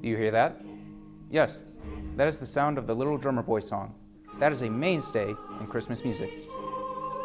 Do you hear that? Yes, that is the sound of the Little Drummer Boy song. That is a mainstay in Christmas music.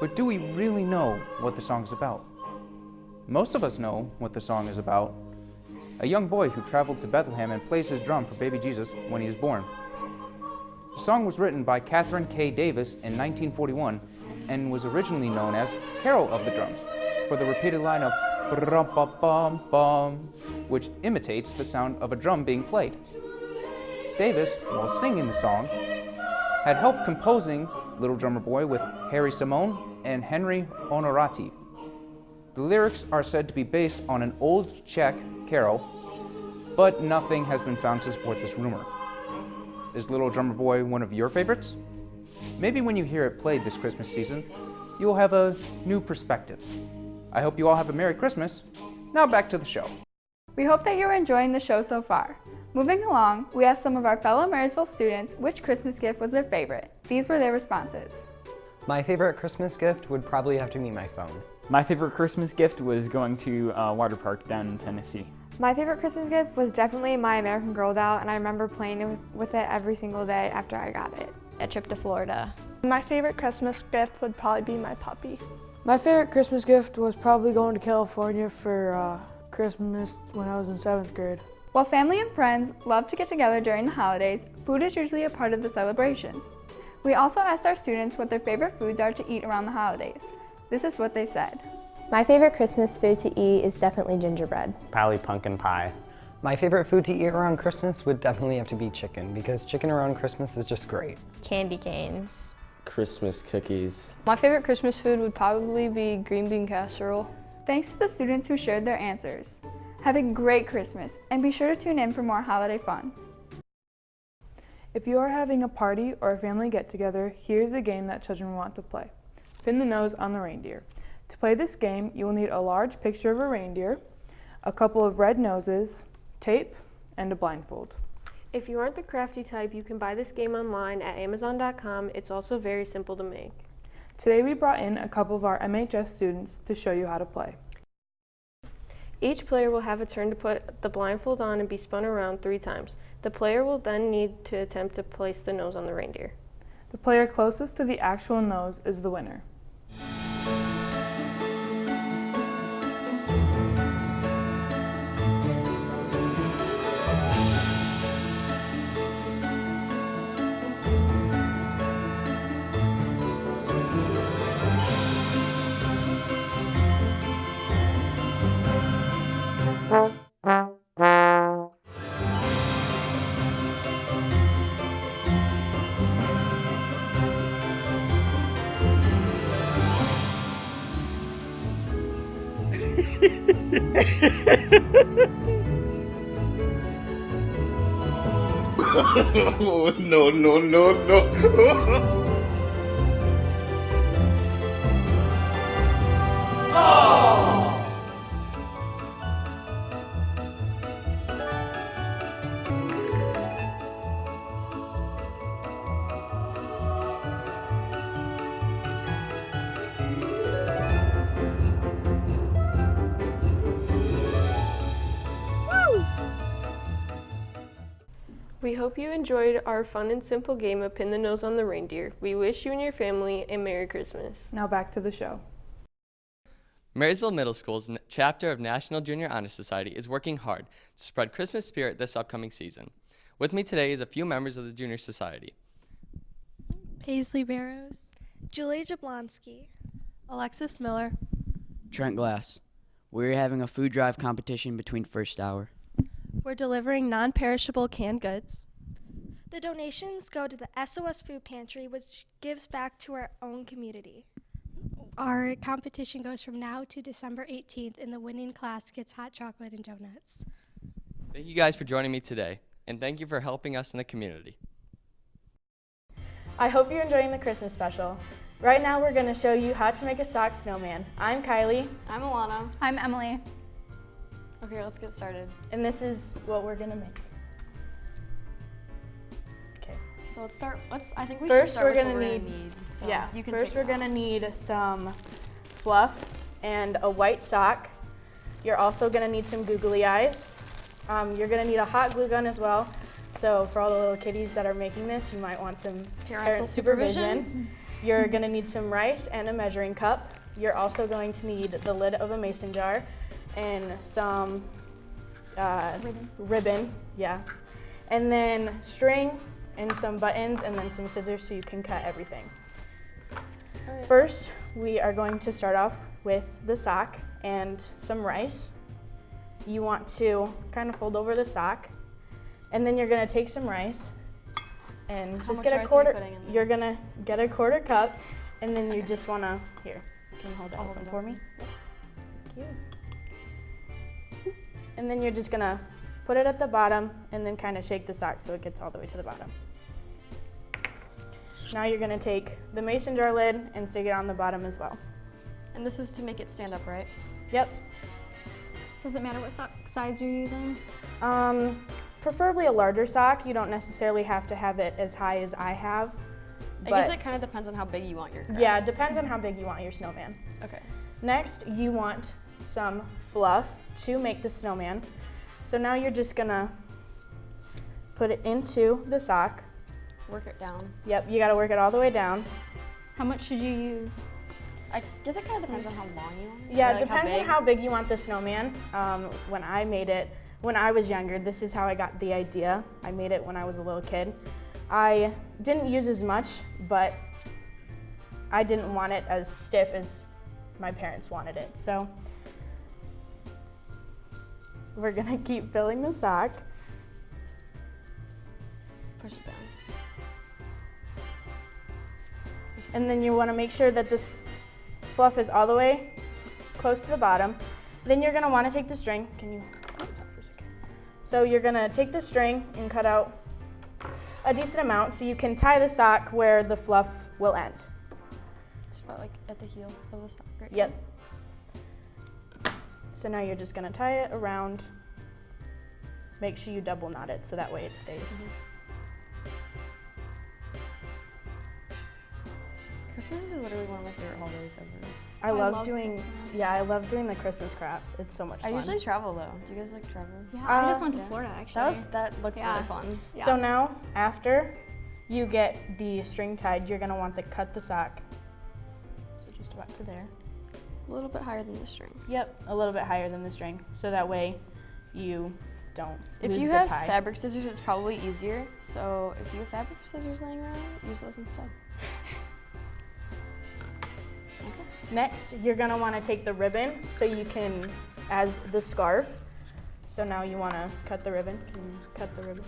But do we really know what the song is about? Most of us know what the song is about. A young boy who traveled to Bethlehem and plays his drum for baby Jesus when he is born. The song was written by Catherine K. Davis in 1941 and was originally known as Carol of the Drums for the repeated line of bum-bum-bum, which imitates the sound of a drum being played. Davis, while singing the song, had help composing Little Drummer Boy with Harry Simone and Henry Onorati. The lyrics are said to be based on an old Czech carol, but nothing has been found to support this rumor. Is Little Drummer Boy one of your favorites? Maybe when you hear it played this Christmas season, you will have a new perspective. I hope you all have a Merry Christmas. Now back to the show. We hope that you're enjoying the show so far. Moving along, we asked some of our fellow Marysville students which Christmas gift was their favorite. These were their responses. My favorite Christmas gift would probably have to be my phone. My favorite Christmas gift was going to a water park down in Tennessee. My favorite Christmas gift was definitely my American Girl doll, and I remember playing with it every single day after I got it. A trip to Florida. My favorite Christmas gift would probably be my puppy. My favorite Christmas gift was probably going to California for Christmas when I was in 7th grade. While family and friends love to get together during the holidays, food is usually a part of the celebration. We also asked our students what their favorite foods are to eat around the holidays. This is what they said. My favorite Christmas food to eat is definitely gingerbread. Probably pumpkin pie. My favorite food to eat around Christmas would definitely have to be chicken, because chicken around Christmas is just great. Candy canes. Christmas cookies. My favorite Christmas food would probably be green bean casserole. Thanks to the students who shared their answers. Have a great Christmas, and be sure to tune in for more holiday fun. If you are having a party or a family get-together, here's a game that children want to play. Pin the nose on the reindeer. To play this game, you will need a large picture of a reindeer, a couple of red noses, tape, and a blindfold. If you aren't the crafty type, you can buy this game online at Amazon.com. It's also very simple to make. Today we brought in a couple of our MHS students to show you how to play. Each player will have a turn to put the blindfold on and be spun around 3 times. The player will then need to attempt to place the nose on the reindeer. The player closest to the actual nose is the winner. No, no, no, no. We hope you enjoyed our fun and simple game of Pin the Nose on the Reindeer. We wish you and your family a Merry Christmas. Now back to the show. Marysville Middle School's chapter of National Junior Honor Society is working hard to spread Christmas spirit this upcoming season. With me today is a few members of the Junior Society. Paisley Barrows, Julie Jablonski, Alexis Miller, Trent Glass. We're having a food drive competition between first hour. We're delivering non-perishable canned goods. The donations go to the SOS Food Pantry, which gives back to our own community. Our competition goes from now to December 18th, and the winning class gets hot chocolate and donuts. Thank you guys for joining me today, and thank you for helping us in the community. I hope you're enjoying the Christmas special. Right now we're going to show you how to make a sock snowman. I'm Kylie. I'm Alana. I'm Emily. Okay, let's get started. And this is what we're gonna make. Okay. So let's start. I think we should start with what we're gonna need. So yeah. You can First, we're gonna need some fluff and a white sock. You're also gonna need some googly eyes, You're gonna need a hot glue gun as well. So for all the little kiddies that are making this, you might want some parent supervision. You're gonna need some rice and a measuring cup. You're also going to need the lid of a mason jar and some ribbon, yeah. And then string and some buttons and then some scissors so you can cut everything. First, we are going to start off with the sock and some rice. You want to kind of fold over the sock, and then you're gonna take some rice and just get a quarter. You're gonna get a quarter cup, and then you just wanna, here, can you hold that open for me? Thank you. And then you're just gonna put it at the bottom and then kind of shake the sock so it gets all the way to the bottom. Now you're gonna take the mason jar lid and stick it on the bottom as well. And this is to make it stand up, right? Yep. Does it matter what sock size you're using? Preferably a larger sock. You don't necessarily have to have it as high as I have. I guess it kind of depends on how big you want your craft. Yeah, it depends on how big you want your snowman. Okay. Next, you want some fluff to make the snowman. So now you're just gonna put it into the sock. Work it down. Yep, you gotta work it all the way down. How much should you use? I guess it kind of depends on how long you want it. Yeah, it depends on how big you want the snowman. When I made it, when I was younger, this is how I got the idea. I made it when I was a little kid. I didn't use as much, but I didn't want it as stiff as my parents wanted it. So we're gonna keep filling the sock. Push it down. And then you wanna make sure that this fluff is all the way close to the bottom. Then you're gonna wanna take the string. Can you talk for a second? So you're gonna take the string and cut out a decent amount so you can tie the sock where the fluff will end. Just about like at the heel of the sock, right? Yep. So now you're just gonna tie it around. Make sure you double knot it so that way it stays. Christmas is literally one of my favorite holidays ever. I love doing the Christmas crafts. It's so much fun. I usually travel though. Do you guys like travel? Yeah, I just went to Florida actually. That looked really fun. Yeah. So now, after you get the string tied, you're gonna want to cut the sock. So just about to there. A little bit higher than the string. Yep, a little bit higher than the string. So that way you don't lose If you the have tie. fabric scissors, it's probably easier. So if you have fabric scissors laying around, use those instead. Next, you're gonna wanna take the ribbon so you can, as the scarf. So now you wanna cut the ribbon. Can you cut the ribbon?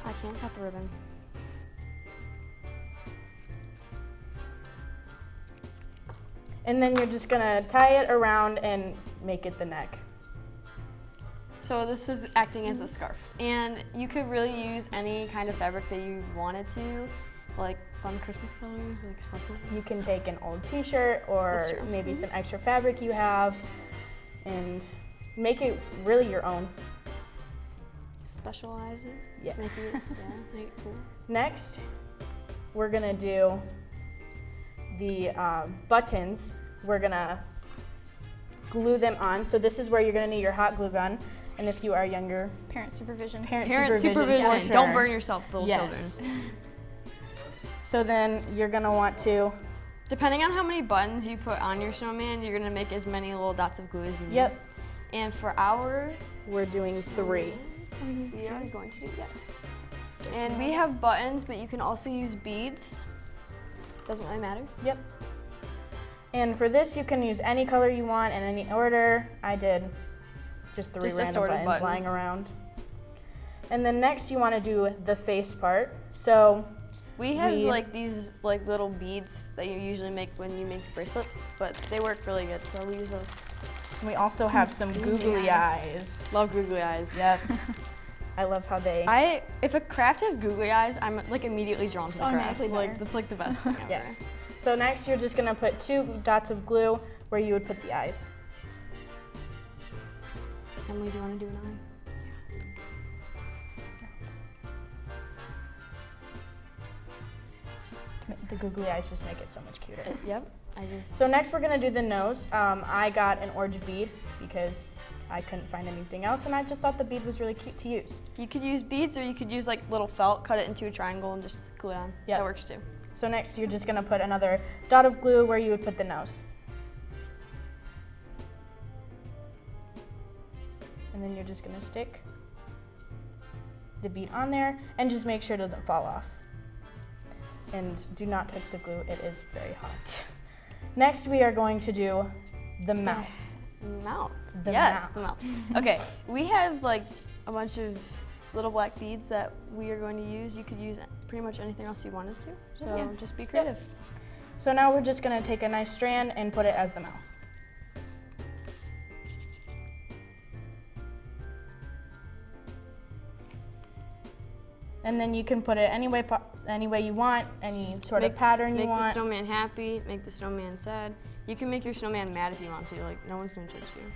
I can't cut the ribbon. And then you're just gonna tie it around and make it the neck. So this is acting as a scarf. And you could really use any kind of fabric that you wanted to, like fun Christmas colors, like sparkles. You can take an old t-shirt or maybe some extra fabric you have and make it really your own. Specialize it. Yes. Make it cool. Next, we're gonna do the buttons. We're gonna glue them on. So this is where you're gonna need your hot glue gun. And if you are younger, parent supervision. Parent supervision. Sure. Don't burn yourself, little yes. children. So then you're gonna want to, depending on how many buttons you put on your snowman, you're gonna make as many little dots of glue as you need. Yep. And for our, we're doing 3. We are going to do yes. And we have buttons, but you can also use beads. Doesn't really matter. Yep. And for this, you can use any color you want in any order. I did just 3 random buttons lying around. And then next, you want to do the face part. So we have like these like little beads that you usually make when you make bracelets, but they work really good, so we use those. We also have some googly eyes. Love googly eyes. Yep. I love how they. If a craft has googly eyes, I'm like immediately drawn to the craft. Like that's like the best thing ever. Yes. So next, you're just gonna put 2 dots of glue where you would put the eyes. Emily, do you want to do an eye? The googly eyes just make it so much cuter. Yep, I do. So next we're gonna do the nose. I got an orange bead because I couldn't find anything else, and I just thought the bead was really cute to use. You could use beads, or you could use like little felt, cut it into a triangle, and just glue it on. Yep. That works too. So next, you're just gonna put another dot of glue where you would put the nose. And then you're just gonna stick the bead on there and just make sure it doesn't fall off. And do not touch the glue, it is very hot. Next, we are going to do the mouth. Mouth. The yes, mouth. the mouth. Okay, we have like a bunch of little black beads that we are going to use. You could use pretty much anything else you wanted to, so just be creative. Yep. So now we're just gonna take a nice strand and put it as the mouth. And then you can put it any way you want, any sort of pattern you want. Make the snowman happy, make the snowman sad. You can make your snowman mad if you want to, like no one's gonna judge you.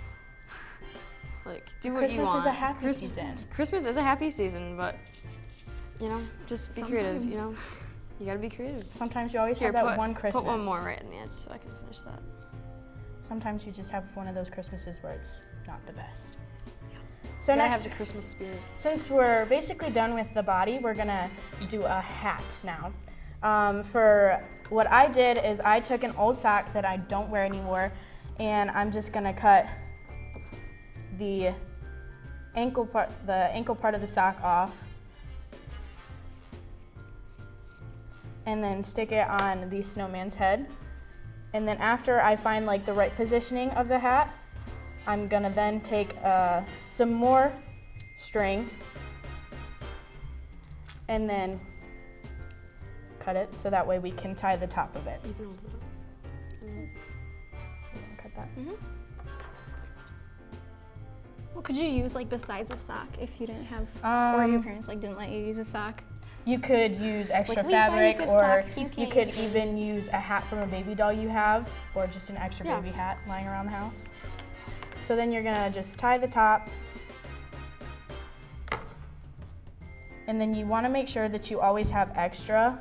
Like, do what you want. Christmas is a happy season. Christmas is a happy season, but you know, just be creative, you know? You gotta be creative. Sometimes you always have that one Christmas. Put one more right in the edge so I can finish that. Sometimes you just have one of those Christmases where it's not the best. So So you gotta next, have the Christmas spirit. since we're basically done with the body, we're gonna do a hat now. For what I did is I took an old sock that I don't wear anymore, and I'm just gonna cut the ankle part of the sock off, and then stick it on the snowman's head. And then after I find like the right positioning of the hat, I'm gonna then take some more string and then cut it so that way we can tie the top of it. You can hold it up. Cut that. Well, could you use like the sides of sock if you didn't have, or your parents like didn't let you use a sock? You could use extra Like, we find fabric, good or socks, you you can't could use even use a hat from a baby doll you have, or just an extra Yeah. baby hat lying around the house. So then you're gonna just tie the top, and then you wanna make sure that you always have extra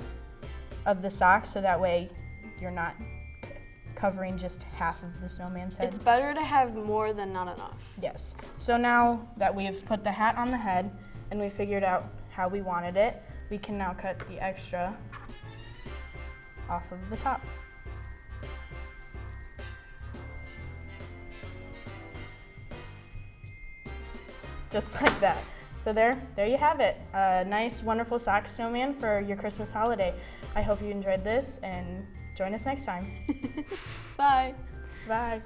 of the sock, so that way you're not covering just half of the snowman's head. It's better to have more than not enough. Yes. So now that we've put the hat on the head and we figured out how we wanted it, we can now cut the extra off of the top. Just like that. So there you have it. A nice, wonderful sock snowman for your Christmas holiday. I hope you enjoyed this and join us next time. Bye. Bye.